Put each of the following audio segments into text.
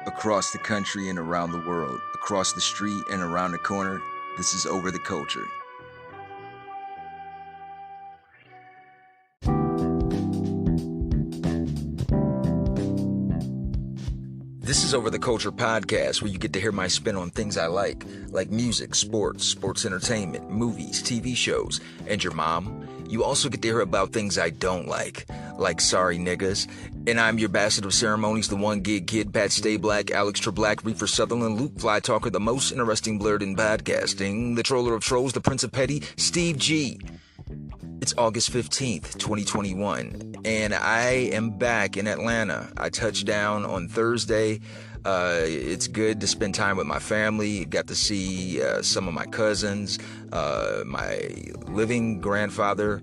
Across the country and around the world, across the street and around the corner, this is Over the Culture. This is Over the Culture podcast, where you get to hear my spin on things I like music, sports entertainment, movies, TV shows, and your mom. You also get to hear about things I don't like sorry niggas. And I'm your bastard of ceremonies, the one gig kid, Pat Stay Black, Alex Treblack, Reefer Sutherland, Luke Fly Talker, the most interesting blurred in podcasting, the troller of trolls, the prince of petty, Steve G. It's August 15th, 2021, and I am back in Atlanta. I touched down on Thursday. It's good to spend time with my family. Got to see some of my cousins, my living grandfather,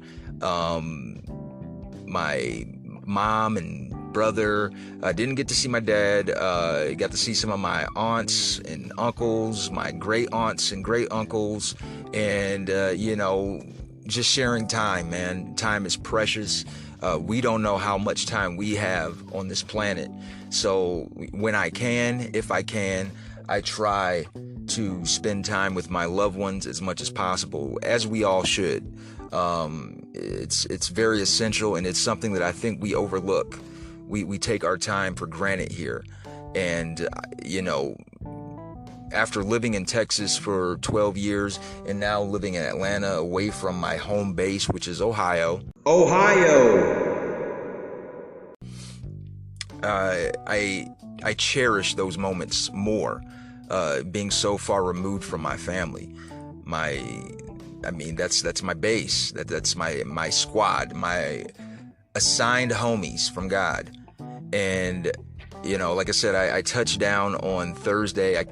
my mom and brother. I didn't get to see my dad. Got to see some of my aunts and uncles, my great aunts and great uncles, and just sharing time, man. Time is precious. We don't know how much time we have on this planet. So when I can, if I can, I try to spend time with my loved ones as much as possible, as we all should. It's very essential, and it's something that I think we overlook. We take our time for granted here. And, after living in Texas for 12 years and now living in Atlanta, away from my home base, which is Ohio. I cherish those moments more, being so far removed from my family. That's my base. That's my squad, my assigned homies from God. And like I said, I touched down on Thursday. I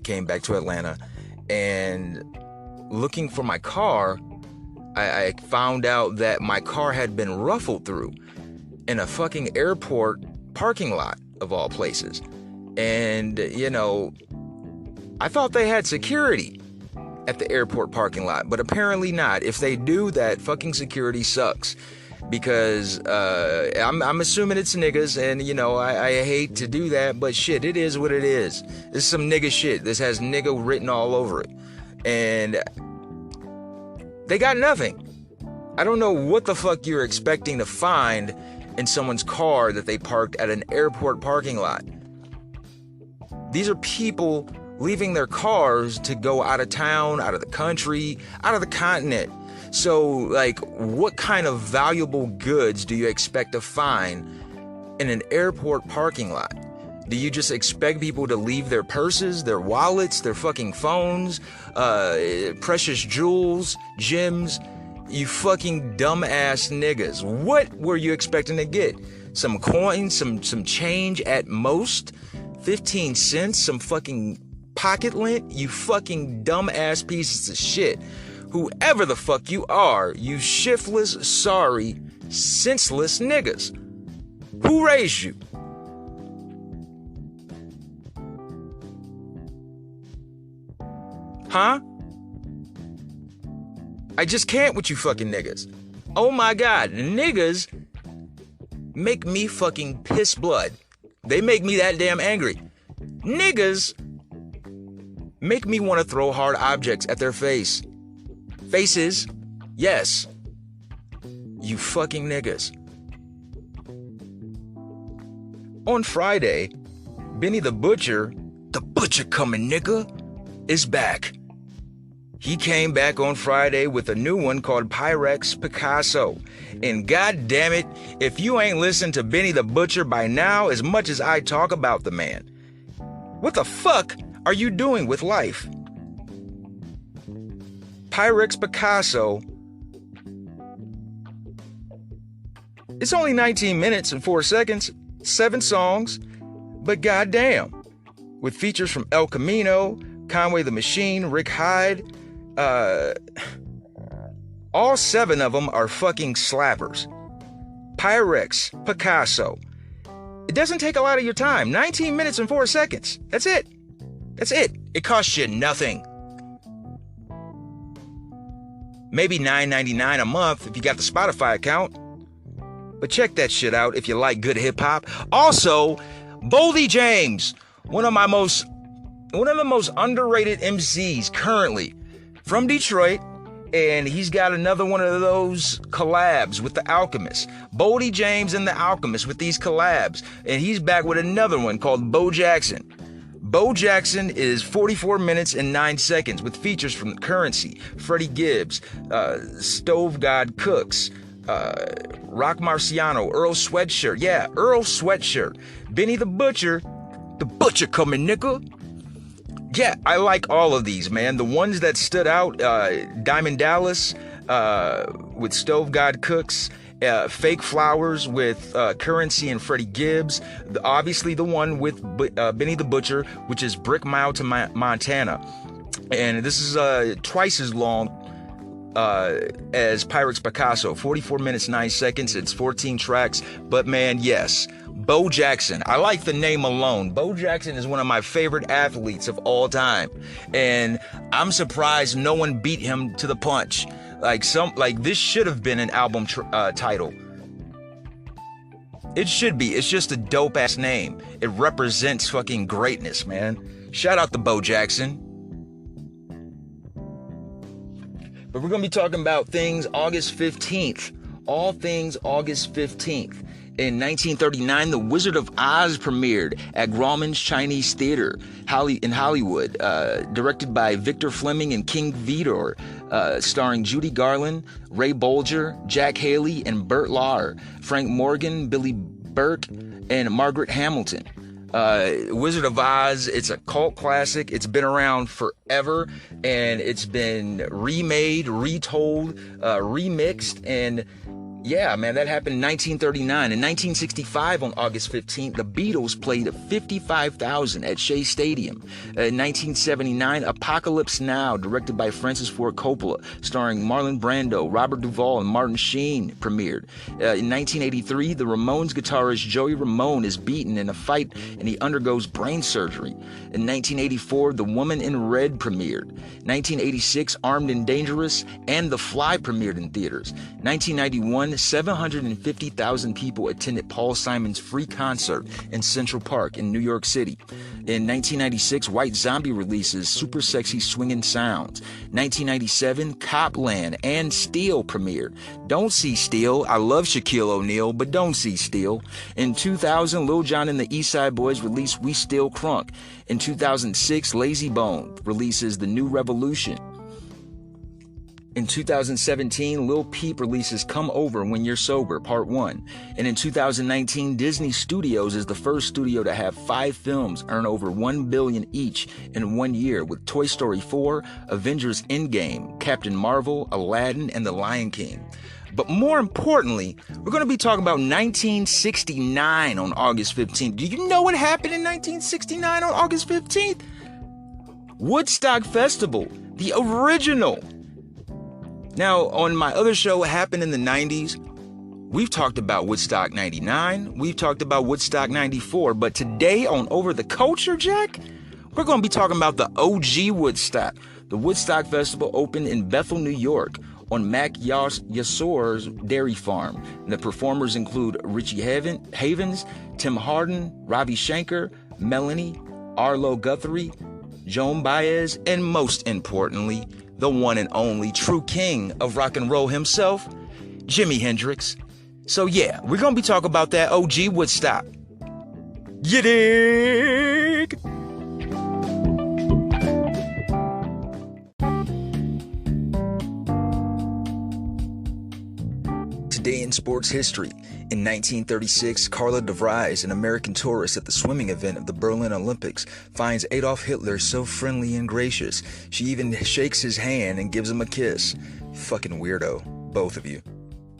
came back to Atlanta, and looking for my car, I found out that my car had been ruffled through in a fucking airport parking lot, of all places. And, I thought they had security at the airport parking lot, but apparently not. If they do, that fucking security sucks. Because I'm assuming it's niggas, and I hate to do that, but shit, it is what it is. This is some nigga shit. This has nigga written all over it, and they got nothing. I don't know what the fuck you're expecting to find in someone's car that they parked at an airport parking lot. These are people leaving their cars to go out of town, out of the country, out of the continent. So, what kind of valuable goods do you expect to find in an airport parking lot? Do you just expect people to leave their purses, their wallets, their fucking phones, precious jewels, gems? You fucking dumbass niggas. What were you expecting to get? Some coins, some change at most? 15 cents? Some fucking pocket lint? You fucking dumbass pieces of shit. Whoever the fuck you are, you shiftless, sorry, senseless niggas. Who raised you? Huh? I just can't with you fucking niggas. Oh my God, niggas make me fucking piss blood. They make me that damn angry. Niggas make me want to throw hard objects at their faces. Yes. You fucking niggas. On Friday, Benny the Butcher coming nigga, is back. He came back on Friday with a new one called Pyrex Picasso. And god damn it, if you ain't listened to Benny the Butcher by now as much as I talk about the man, what the fuck are you doing with life? Pyrex Picasso. It's only 19 minutes and 4 seconds, 7 songs, but goddamn. With features from El Camino, Conway the Machine, Rick Hyde, all 7 of them are fucking slappers. Pyrex Picasso. It doesn't take a lot of your time. 19 minutes and 4 seconds. That's it. It costs you nothing. Maybe $9.99 a month if you got the Spotify account. But check that shit out if you like good hip hop. Also, Boldy James, one of the most underrated MCs currently from Detroit. And he's got another one of those collabs with the Alchemist. Boldy James and the Alchemist with these collabs. And he's back with another one called Bo Jackson. Bo Jackson is 44 minutes and 9 seconds with features from Currency, Freddie Gibbs, Stove God Cooks, Rock Marciano, Earl Sweatshirt. Yeah, Earl Sweatshirt. Benny the Butcher coming, nigga. Yeah, I like all of these, man. The ones that stood out, Diamond Dallas with Stove God Cooks, Fake Flowers with Currency and Freddie Gibbs, obviously the one with Benny the Butcher, which is Brick Mile to Montana. And this is twice as long as Pyrex Picasso, 44 minutes, 9 seconds. It's 14 tracks. But man, yes, Bo Jackson. I like the name alone. Bo Jackson is one of my favorite athletes of all time. And I'm surprised no one beat him to the punch. Like this should have been an album title. It should be. It's just a dope ass name. It represents fucking greatness, man. Shout out to Bo Jackson. But we're going to be talking about things August 15th. All things August 15th. In 1939, The Wizard of Oz premiered at Grauman's Chinese Theater in Hollywood, directed by Victor Fleming and King Vidor, starring Judy Garland, Ray Bolger, Jack Haley, and Burt Lahr, Frank Morgan, Billy Burke, and Margaret Hamilton. Wizard of Oz, it's a cult classic. It's been around forever, and it's been remade, retold, remixed, and yeah, man, that happened in 1939. In 1965, on August 15th, the Beatles played 55,000 at Shea Stadium. In 1979, Apocalypse Now, directed by Francis Ford Coppola, starring Marlon Brando, Robert Duvall, and Martin Sheen, premiered. In 1983, the Ramones guitarist Joey Ramone is beaten in a fight and he undergoes brain surgery. In 1984, The Woman in Red premiered. 1986, Armed and Dangerous and The Fly premiered in theaters. 1991, 750,000 people attended Paul Simon's free concert in Central Park in New York City. In 1996, White Zombie releases Super Sexy Swingin' Sounds. 1997, Copland and Steel premiered. Don't see Steel. I love Shaquille O'Neal, but don't see Steel. In 2000, Lil Jon and the East Side Boys released We Still Crunk. In 2006, Lazy Bone releases The New Revolution. In 2017, Lil Peep releases Come Over When You're Sober, Part 1. And in 2019, Disney Studios is the first studio to have 5 films earn over $1 billion each in 1 year, with Toy Story 4, Avengers Endgame, Captain Marvel, Aladdin, and The Lion King. But more importantly, we're going to be talking about 1969 on August 15th. Do you know what happened in 1969 on August 15th? Woodstock Festival, the original. Now, on my other show, What Happened in the 90s, we've talked about Woodstock 99, we've talked about Woodstock 94, but today on Over the Culture, Jack, we're going to be talking about the OG Woodstock. The Woodstock Festival opened in Bethel, New York, on Mac Yasor's dairy farm. And the performers include Richie Havens, Tim Hardin, Ravi Shankar, Melanie, Arlo Guthrie, Joan Baez, and most importantly, the one and only true king of rock and roll himself, Jimi Hendrix. So yeah, we're going to be talking about that OG Woodstock. You dig? Today in sports history. In 1936, Carla de Vries, an American tourist at the swimming event of the Berlin Olympics, finds Adolf Hitler so friendly and gracious, she even shakes his hand and gives him a kiss. Fucking weirdo, both of you.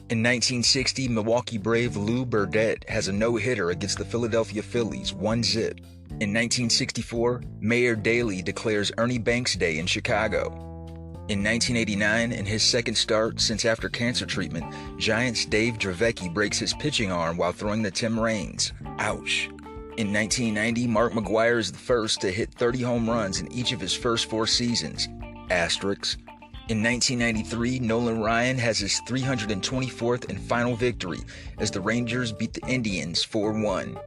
In 1960, Milwaukee Brave Lou Burdett has a no-hitter against the Philadelphia Phillies, 1-0. In 1964, Mayor Daley declares Ernie Banks Day in Chicago. In 1989, in his second start since after cancer treatment, Giants' Dave Dravecky breaks his pitching arm while throwing to Tim Raines. Ouch. In 1990, Mark McGwire is the first to hit 30 home runs in each of his first 4 seasons. Asterisk. In 1993, Nolan Ryan has his 324th and final victory as the Rangers beat the Indians 4-1.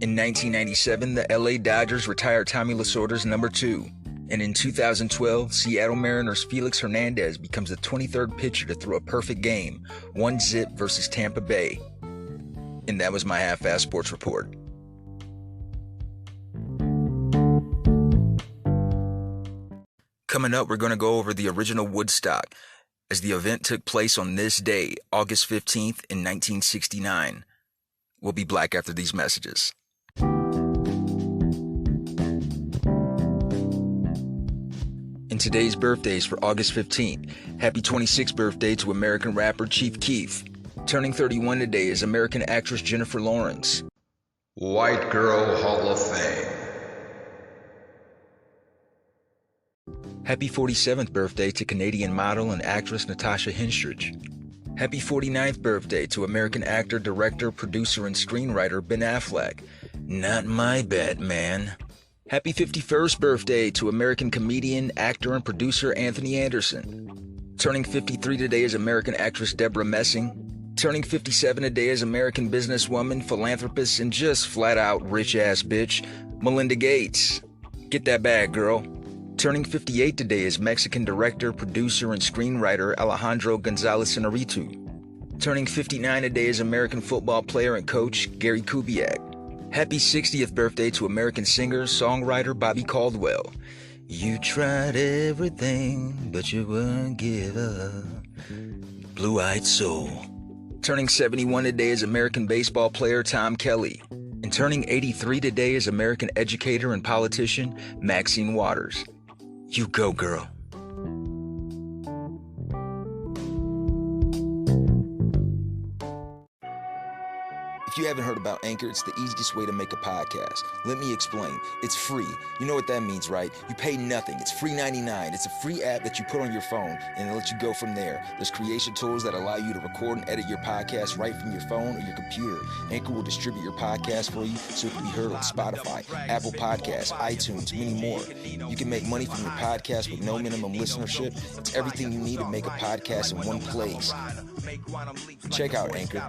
In 1997, the LA Dodgers retired Tommy Lasorda's number 2. And in 2012, Seattle Mariners' Felix Hernandez becomes the 23rd pitcher to throw a perfect game, 1-0 versus Tampa Bay. And that was my half-assed sports report. Coming up, we're going to go over the original Woodstock, as the event took place on this day, August 15th in 1969. We'll be back after these messages. And today's birthdays for August 15th. Happy 26th birthday to American rapper Chief Keef. Turning 31 today is American actress Jennifer Lawrence. White Girl Hall of Fame. Happy 47th birthday to Canadian model and actress Natasha Henstridge. Happy 49th birthday to American actor, director, producer, and screenwriter Ben Affleck. Not my Batman. Happy 51st birthday to American comedian, actor, and producer Anthony Anderson. Turning 53 today is American actress Deborah Messing. Turning 57 today is American businesswoman, philanthropist, and just flat-out rich-ass bitch, Melinda Gates. Get that bag, girl. Turning 58 today is Mexican director, producer, and screenwriter Alejandro Gonzalez Inarritu. Turning 59 today is American football player and coach Gary Kubiak. Happy 60th birthday to American singer, songwriter Bobby Caldwell. You tried everything, but you wouldn't give up. Blue-eyed soul. Turning 71 today is American baseball player Tom Kelly. And turning 83 today is American educator and politician Maxine Waters. You go, girl. If you haven't heard about Anchor, it's the easiest way to make a podcast. Let me explain. It's free. You know what that means, right? You pay nothing. It's free 99. It's a free app that you put on your phone, and it lets you go from there. There's creation tools that allow you to record and edit your podcast right from your phone or your computer. Anchor will distribute your podcast for you so it can be heard on Spotify, Apple Podcasts, iTunes, many more. You can make money from your podcast with no minimum listenership. It's everything you need to make a podcast in one place. Check out Anchor.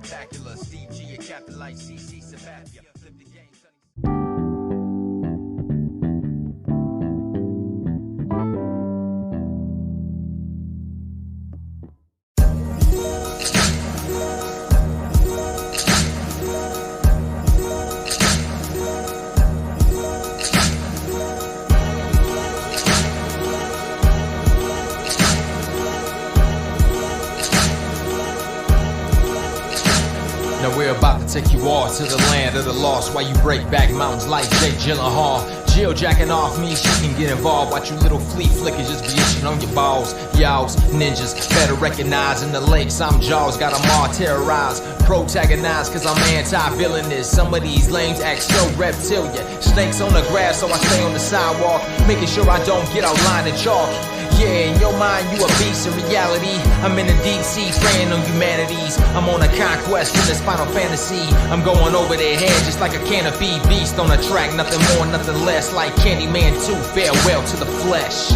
Now we're about to take you all to the land of the lost while you break back mountains like Jake Gyllenhaal. Jill jacking off me, she can get involved. Watch you little flea flickers just be itching on your balls. Y'all's ninjas, better recognize in the lakes I'm Jaws, got them all terrorized. Protagonized cause I'm anti-villainous. Some of these lames act so reptilian. Snakes on the grass so I stay on the sidewalk, making sure I don't get outlined in chalk. Yeah, in your mind, you a beast. In reality, I'm in the deep sea, preying on humanities. I'm on a conquest in this final fantasy. I'm going over their head just like a canopy beast on a track. Nothing more, nothing less, like Candyman 2. Farewell to the flesh.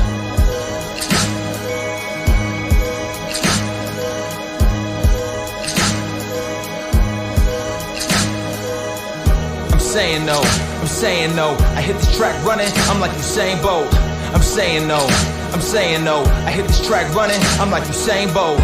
I'm saying no. I hit this track running, I'm like Usain Bolt. I'm saying no. I hit this track running, I'm like Usain Bolt.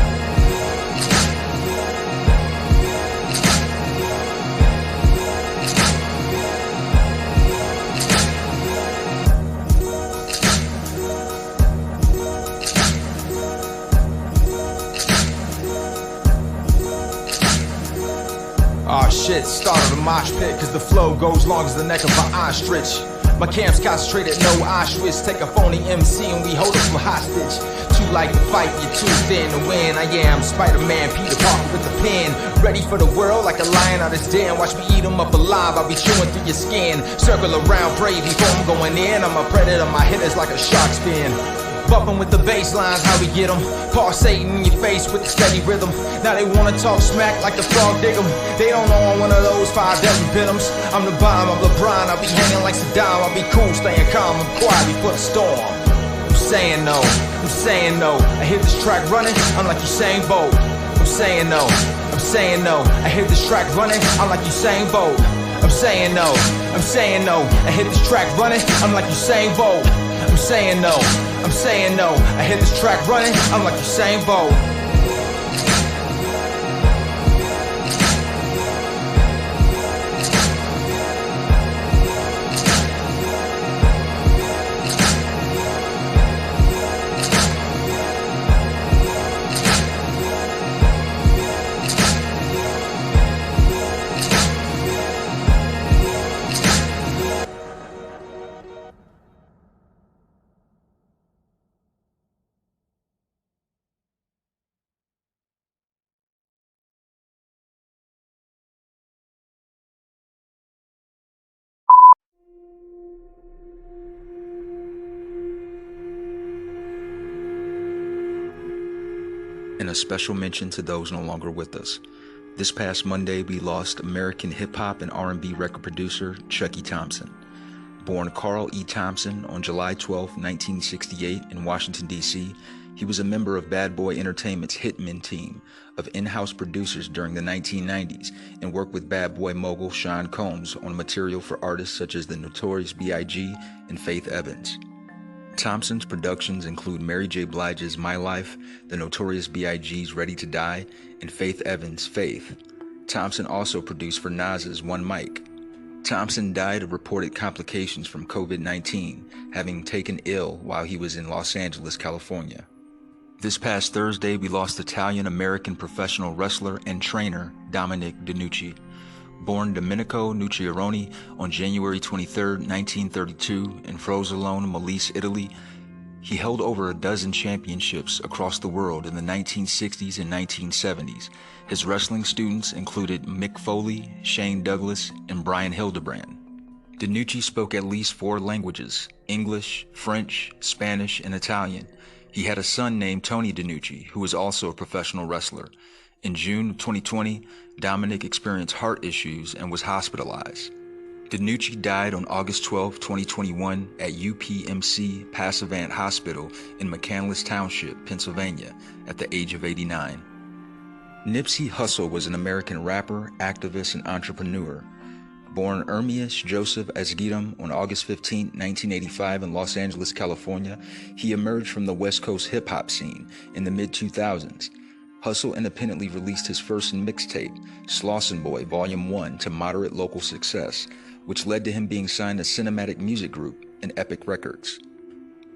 Aw shit, started a mosh pit cause the flow goes long as the neck of an ostrich. My camp's concentrated, no Auschwitz. Take a phony MC and we hold him for hostage. Too light to fight, you're too thin to win. I am Spider-Man, Peter Parker with the pen. Ready for the world like a lion out his den. Watch me eat him up alive, I'll be chewing through your skin. Circle around, pray before I'm going in. I'm a predator, my hit is like a shark fin. Bumping with the bass lines, how we get them. Pulsating in your face with the steady rhythm. Now they wanna talk smack like the frog dig 'em. They don't know I'm one of those 5 deadly venoms. I'm the bomb, I'm LeBron, I'll be hanging like Saddam. I'll be cool, staying calm and quiet before the storm. I'm saying no. I hit this track running, I'm like Usain Bolt. I'm saying no. I hit this track running, I'm like Usain Bolt. I'm saying no, I'm saying no. I hit this track running, I'm like Usain Bolt. I'm saying no, I'm saying no. I hit this track running, I'm like Usain Bolt. And a special mention to those no longer with us. This past Monday, we lost American hip-hop and R&B record producer Chucky Thompson. Born Carl E. Thompson on July 12, 1968 in Washington, D.C., he was a member of Bad Boy Entertainment's Hitman team of in-house producers during the 1990s and worked with Bad Boy mogul Sean Combs on material for artists such as the Notorious B.I.G. and Faith Evans. Thompson's productions include Mary J. Blige's My Life, the Notorious B.I.G.'s Ready to Die, and Faith Evans' Faith. Thompson also produced for Nas's One Mic. Thompson died of reported complications from COVID-19, having taken ill while he was in Los Angeles, California. This past Thursday, we lost Italian-American professional wrestler and trainer Dominic DeNucci. Born Domenico Nucciaroni on January 23, 1932 in Frosinone, Molise, Italy, he held over a dozen championships across the world in the 1960s and 1970s. His wrestling students included Mick Foley, Shane Douglas, and Brian Hildebrand. DeNucci spoke at least 4 languages: English, French, Spanish, and Italian. He had a son named Tony DeNucci, who was also a professional wrestler. In June 2020, Dominic experienced heart issues and was hospitalized. DeNucci died on August 12, 2021 at UPMC Passavant Hospital in McCandless Township, Pennsylvania, at the age of 89. Nipsey Hussle was an American rapper, activist, and entrepreneur. Born Ermias Joseph Asgidam on August 15, 1985 in Los Angeles, California, he emerged from the West Coast hip-hop scene in the mid-2000s. Hussle independently released his first mixtape, Slauson Boy Volume 1, to moderate local success, which led to him being signed to Cinematic Music Group and Epic Records.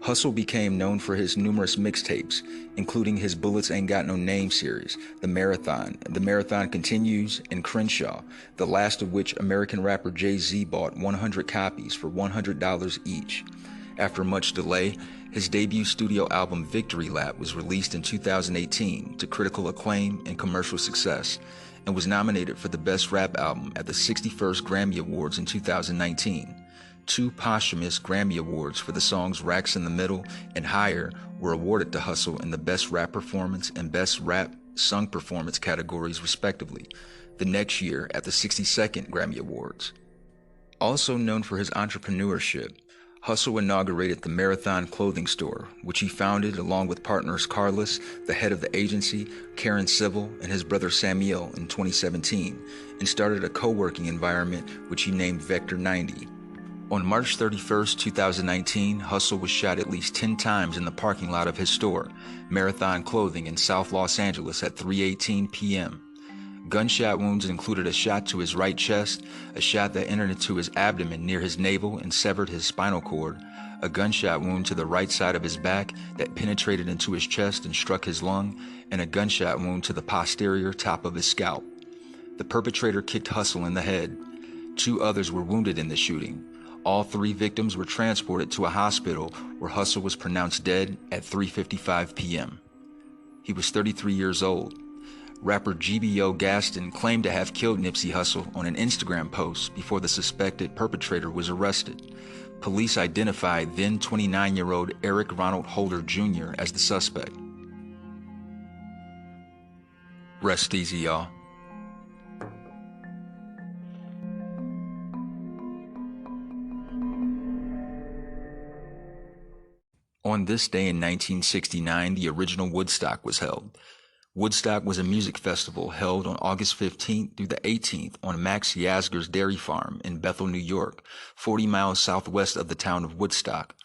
Hussle became known for his numerous mixtapes, including his Bullets Ain't Got No Name series, The Marathon Continues, and Crenshaw, the last of which American rapper Jay-Z bought 100 copies for $100 each. After much delay, his debut studio album Victory Lap was released in 2018 to critical acclaim and commercial success, and was nominated for the Best Rap Album at the 61st Grammy Awards in 2019. 2 posthumous Grammy Awards for the songs Racks in the Middle and Higher were awarded to Hussle in the Best Rap Performance and Best Rap Sung Performance categories respectively, the next year at the 62nd Grammy Awards. Also known for his entrepreneurship, Hussle inaugurated the Marathon clothing store, which he founded along with partners Carlos, the head of the agency, Karen Civil, and his brother Samuel in 2017, and started a co-working environment which he named Vector 90. On March 31, 2019, Hussle was shot at least 10 times in the parking lot of his store, Marathon Clothing in South Los Angeles at 3:18 p.m. Gunshot wounds included a shot to his right chest, a shot that entered into his abdomen near his navel and severed his spinal cord, a gunshot wound to the right side of his back that penetrated into his chest and struck his lung, and a gunshot wound to the posterior top of his scalp. The perpetrator kicked Hussle in the head. 2 others were wounded in the shooting. All 3 victims were transported to a hospital where Hussle was pronounced dead at 3:55 p.m. He was 33 years old. Rapper GBO Gaston claimed to have killed Nipsey Hussle on an Instagram post before the suspected perpetrator was arrested. Police identified then 29-year-old Eric Ronald Holder Jr. as the suspect. Rest easy, y'all. On this day in 1969, the original Woodstock was held. Woodstock was a music festival held on August 15th through the 18th on Max Yasgur's dairy farm in Bethel, New York, 40 miles southwest of the town of Woodstock.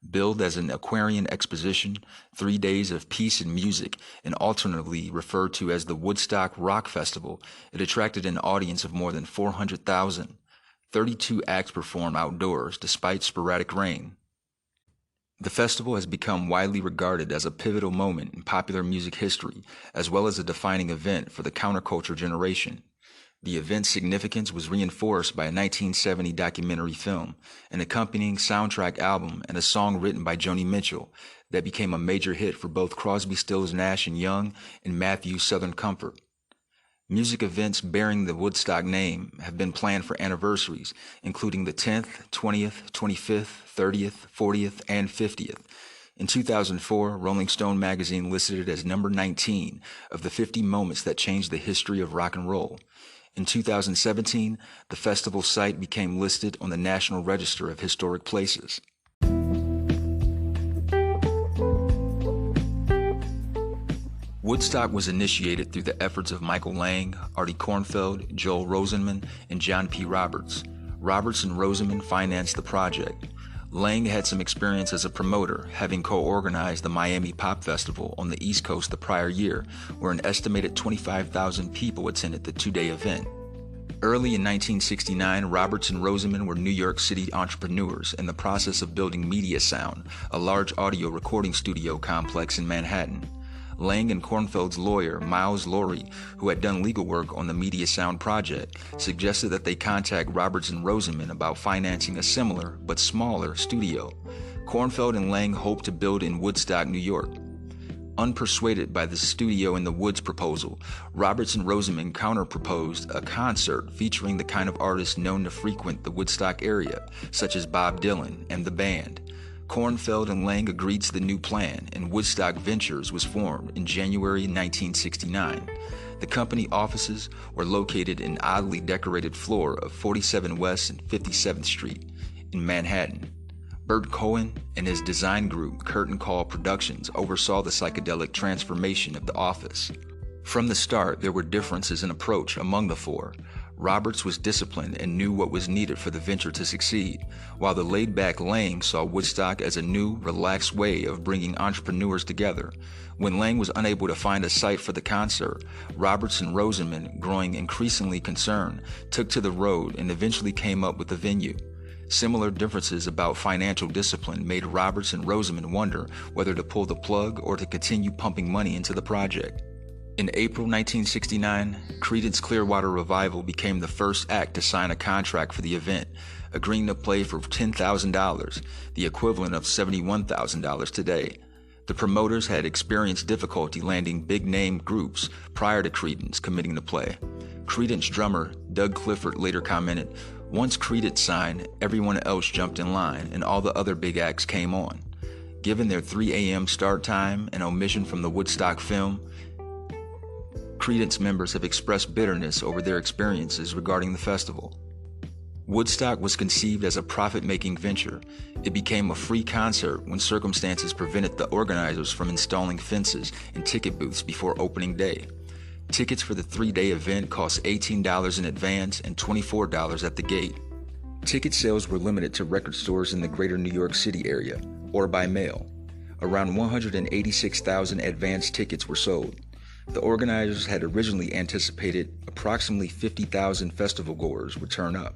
Billed as an Aquarian exposition, 3 days of peace and music, and alternately referred to as the Woodstock Rock Festival, it attracted an audience of more than 400,000. 32 acts performed outdoors despite sporadic rain. The festival has become widely regarded as a pivotal moment in popular music history, as well as a defining event for the counterculture generation. The event's significance was reinforced by a 1970 documentary film, an accompanying soundtrack album, and a song written by Joni Mitchell that became a major hit for both Crosby, Stills, Nash and Young and Matthews Southern Comfort. Music events bearing the Woodstock name have been planned for anniversaries, including the 10th, 20th, 25th, 30th, 40th, and 50th. In 2004, Rolling Stone magazine listed it as number 19 of the 50 moments that changed the history of rock and roll. In 2017, the festival site became listed on the National Register of Historic Places. Woodstock was initiated through the efforts of Michael Lang, Artie Kornfeld, Joel Rosenman, and John P. Roberts. Roberts and Rosenman financed the project. Lang had some experience as a promoter, having co-organized the Miami Pop Festival on the East Coast the prior year, where an estimated 25,000 people attended the two-day event. Early in 1969, Roberts and Rosenman were New York City entrepreneurs in the process of building Media Sound, a large audio recording studio complex in Manhattan. Lang and Kornfeld's lawyer, Miles Laurie, who had done legal work on the Media Sound project, suggested that they contact Roberts and Rosenman about financing a similar, but smaller, studio. Kornfeld and Lang hoped to build in Woodstock, New York. Unpersuaded by the studio in the woods proposal, Roberts and Rosenman counter-proposed a concert featuring the kind of artists known to frequent the Woodstock area, such as Bob Dylan and the band. Kornfeld and Lang agreed to the new plan, and Woodstock Ventures was formed in January 1969. The company offices were located in an oddly decorated floor of 47 West and 57th Street in Manhattan. Bert Cohen and his design group, Curtain Call Productions, oversaw the psychedelic transformation of the office. From the start, there were differences in approach among the four. Roberts was disciplined and knew what was needed for the venture to succeed, while the laid-back Lang saw Woodstock as a new, relaxed way of bringing entrepreneurs together. When Lang was unable to find a site for the concert, Roberts and Rosenman, growing increasingly concerned, took to the road and eventually came up with a venue. Similar differences about financial discipline made Roberts and Rosenman wonder whether to pull the plug or to continue pumping money into the project. In April 1969, Creedence Clearwater Revival became the first act to sign a contract for the event, agreeing to play for $10,000, the equivalent of $71,000 today. The promoters had experienced difficulty landing big-name groups prior to Creedence committing to play. Creedence drummer Doug Clifford later commented, "Once Creedence signed, everyone else jumped in line and all the other big acts came on." Given their 3 a.m. start time and omission from the Woodstock film, Creedence members have expressed bitterness over their experiences regarding the festival. Woodstock was conceived as a profit-making venture. It became a free concert when circumstances prevented the organizers from installing fences and ticket booths before opening day. Tickets for the 3-day event cost $18 in advance and $24 at the gate. Ticket sales were limited to record stores in the greater New York City area, or by mail. Around 186,000 advance tickets were sold. The organizers had originally anticipated approximately 50,000 festival goers would turn up.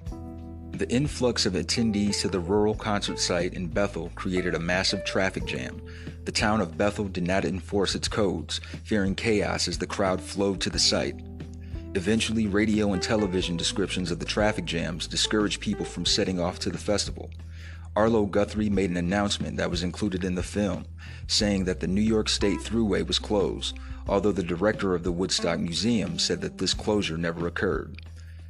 The influx of attendees to the rural concert site in Bethel created a massive traffic jam. The town of Bethel did not enforce its codes, fearing chaos as the crowd flowed to the site. Eventually, radio and television descriptions of the traffic jams discouraged people from setting off to the festival. Arlo Guthrie made an announcement that was included in the film, saying that the New York State Thruway was closed, although the director of the Woodstock Museum said that this closure never occurred.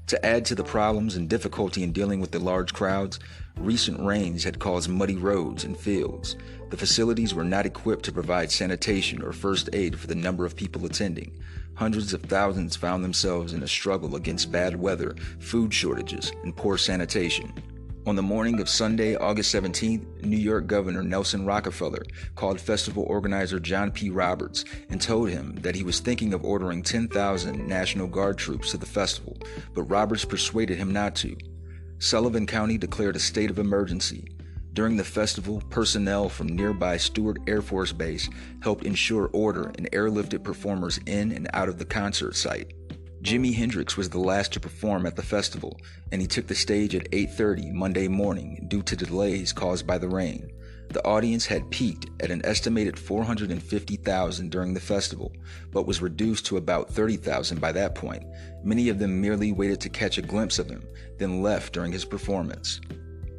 To add to the problems and difficulty in dealing with the large crowds, recent rains had caused muddy roads and fields. The facilities were not equipped to provide sanitation or first aid for the number of people attending. Hundreds of thousands found themselves in a struggle against bad weather, food shortages, and poor sanitation. On the morning of Sunday, August 17th, New York Governor Nelson Rockefeller called festival organizer John P. Roberts and told him that he was thinking of ordering 10,000 National Guard troops to the festival, but Roberts persuaded him not to. Sullivan County declared a state of emergency. During the festival, personnel from nearby Stewart Air Force Base helped ensure order and airlifted performers in and out of the concert site. Jimi Hendrix was the last to perform at the festival, and he took the stage at 8:30 Monday morning due to delays caused by the rain. The audience had peaked at an estimated 450,000 during the festival, but was reduced to about 30,000 by that point. Many of them merely waited to catch a glimpse of him, then left during his performance.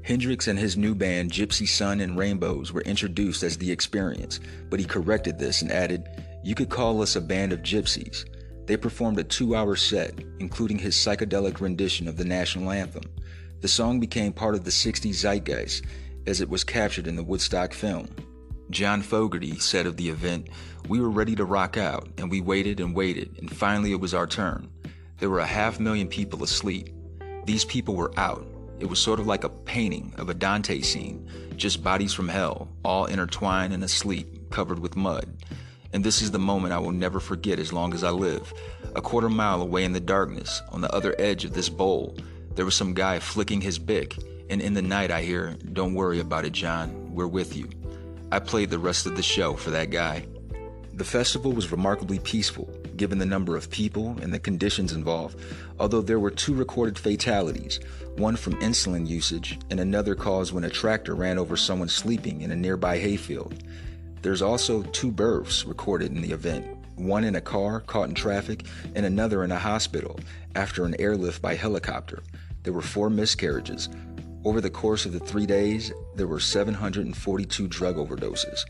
Hendrix and his new band Gypsy Sun and Rainbows were introduced as The Experience, but he corrected this and added, "You could call us a band of gypsies." They performed a 2-hour set, including his psychedelic rendition of the national anthem. The song became part of the 60s zeitgeist, as it was captured in the Woodstock film. John Fogerty said of the event, "We were ready to rock out, and we waited, and finally it was our turn. There were 500,000 people asleep. These people were out. It was sort of like a painting of a Dante scene, just bodies from hell, all intertwined and asleep, covered with mud. And this is the moment I will never forget as long as I live. A quarter mile away in the darkness, on the other edge of this bowl, there was some guy flicking his bic, and in the night I hear, 'Don't worry about it, John, we're with you.' I played the rest of the show for that guy." The festival was remarkably peaceful, given the number of people and the conditions involved, although there were 2 recorded fatalities, one from insulin usage and another caused when a tractor ran over someone sleeping in a nearby hayfield. There's also 2 births recorded in the event, one in a car caught in traffic and another in a hospital after an airlift by helicopter. There were 4 miscarriages. Over the course of the 3 days, there were 742 drug overdoses.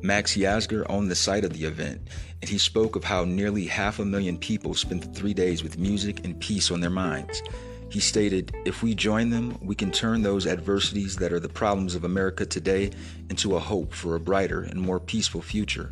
Max Yasgur owned the site of the event, and he spoke of how nearly 500,000 people spent the 3 days with music and peace on their minds. He stated, "If we join them, we can turn those adversities that are the problems of America today into a hope for a brighter and more peaceful future."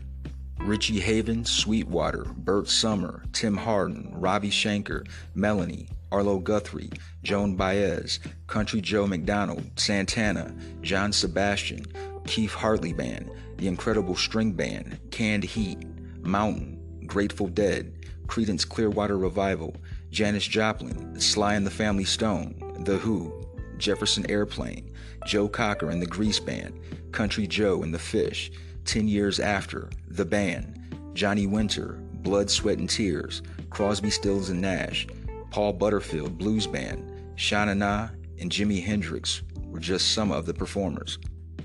Richie Havens, Sweetwater, Bert Summer, Tim Hardin, Robbie Shanker, Melanie, Arlo Guthrie, Joan Baez, Country Joe McDonald, Santana, John Sebastian, Keith Hartley Band, The Incredible String Band, Canned Heat, Mountain, Grateful Dead, Creedence Clearwater Revival, Janis Joplin, Sly and the Family Stone, The Who, Jefferson Airplane, Joe Cocker and the Grease Band, Country Joe and the Fish, 10 Years After, The Band, Johnny Winter, Blood, Sweat and Tears, Crosby, Stills and Nash, Paul Butterfield Blues Band, Sha Na Na, and Jimi Hendrix were just some of the performers.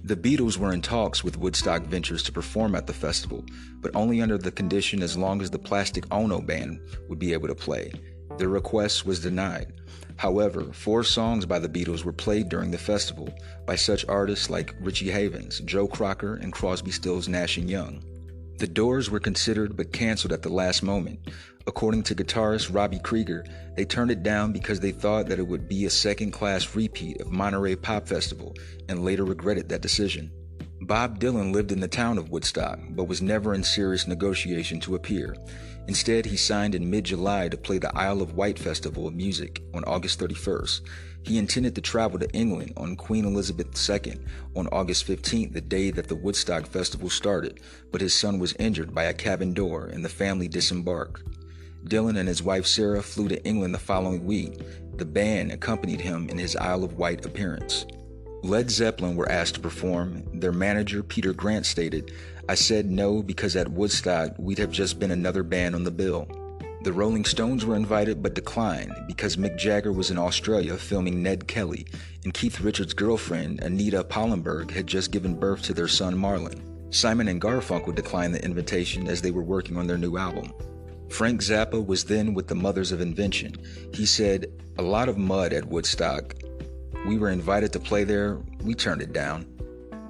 The Beatles were in talks with Woodstock Ventures to perform at the festival, but only under the condition as long as the Plastic Ono Band would be able to play. Their request was denied. However, 4 songs by the Beatles were played during the festival by such artists like Richie Havens, Joe Crocker, and Crosby, Stills, Nash & Young. The Doors were considered but canceled at the last moment. According to guitarist Robbie Krieger, they turned it down because they thought that it would be a second-class repeat of Monterey Pop Festival and later regretted that decision. Bob Dylan lived in the town of Woodstock, but was never in serious negotiation to appear. Instead, he signed in mid-July to play the Isle of Wight Festival of Music on August 31st. He intended to travel to England on Queen Elizabeth II on August 15th, the day that the Woodstock Festival started, but his son was injured by a cabin door and the family disembarked. Dylan and his wife Sarah flew to England the following week. The band accompanied him in his Isle of Wight appearance. Led Zeppelin were asked to perform. Their manager, Peter Grant, stated, "I said no because at Woodstock we'd have just been another band on the bill." The Rolling Stones were invited but declined because Mick Jagger was in Australia filming Ned Kelly, and Keith Richards' girlfriend, Anita Pallenberg, had just given birth to their son Marlon. Simon and Garfunkel declined the invitation as they were working on their new album. Frank Zappa was then with the Mothers of Invention. He said, "A lot of mud at Woodstock. We were invited to play there, we turned it down."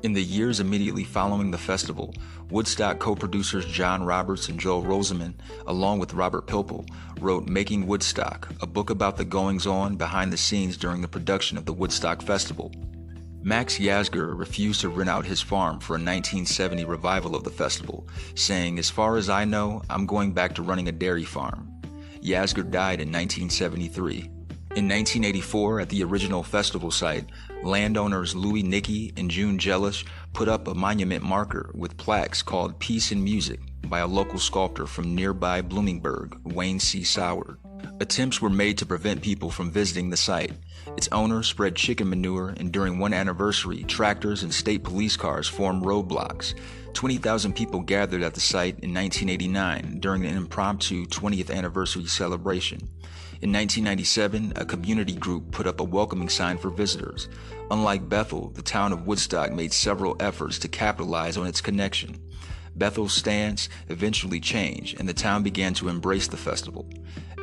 In the years immediately following the festival, Woodstock co-producers John Roberts and Joel Roseman, along with Robert Pilpel, wrote Making Woodstock, a book about the goings-on behind the scenes during the production of the Woodstock Festival. Max Yasgur refused to rent out his farm for a 1970 revival of the festival, saying, "As far as I know, I'm going back to running a dairy farm." Yasgur died in 1973. In 1984, at the original festival site, landowners Louis Nicky and June Jellish put up a monument marker with plaques called Peace and Music by a local sculptor from nearby Bloomingburg, Wayne C. Soward. Attempts were made to prevent people from visiting the site. Its owner spread chicken manure, and during one anniversary, tractors and state police cars formed roadblocks. 20,000 people gathered at the site in 1989 during an impromptu 20th anniversary celebration. In 1997, a community group put up a welcoming sign for visitors. Unlike Bethel, the town of Woodstock made several efforts to capitalize on its connection. Bethel's stance eventually changed, and the town began to embrace the festival.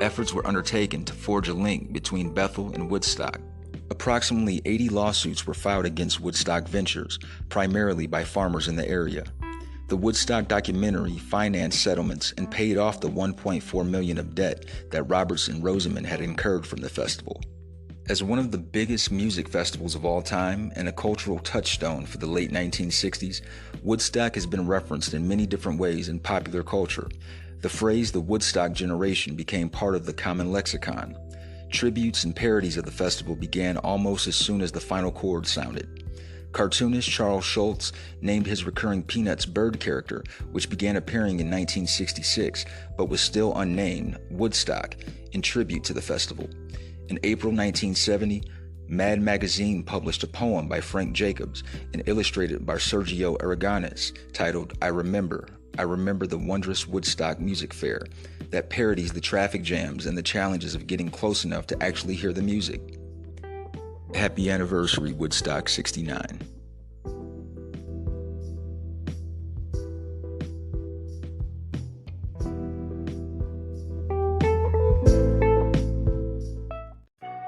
Efforts were undertaken to forge a link between Bethel and Woodstock. Approximately 80 lawsuits were filed against Woodstock Ventures, primarily by farmers in the area. The Woodstock documentary financed settlements and paid off the $1.4 million of debt that Roberts and Rosamond had incurred from the festival. As one of the biggest music festivals of all time and a cultural touchstone for the late 1960s, Woodstock has been referenced in many different ways in popular culture. The phrase "the Woodstock generation" became part of the common lexicon. Tributes and parodies of the festival began almost as soon as the final chord sounded. Cartoonist Charles Schulz named his recurring Peanuts bird character, which began appearing in 1966 but was still unnamed, Woodstock, in tribute to the festival. In April 1970, Mad Magazine published a poem by Frank Jacobs and illustrated by Sergio Aragonés titled I Remember the Wondrous Woodstock Music Fair, that parodies the traffic jams and the challenges of getting close enough to actually hear the music. Happy anniversary, Woodstock 69.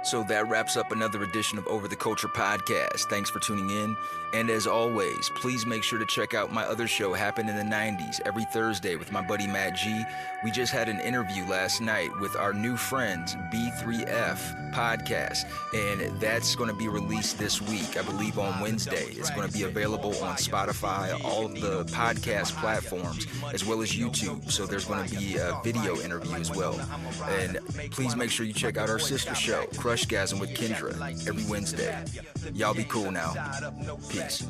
So that wraps up another edition of Over the Culture Podcast. Thanks for tuning in. And as always, please make sure to check out my other show, Happened in the 90s, every Thursday with my buddy Matt G. We just had an interview last night with our new friends, B3F Podcast, and that's going to be released this week, I believe on Wednesday. It's going to be available on Spotify, all of the podcast platforms, as well as YouTube. So there's going to be a video interview as well. And please make sure you check out our sister show, Crushgasm with Kendra, every Wednesday. Y'all be cool now. Peace.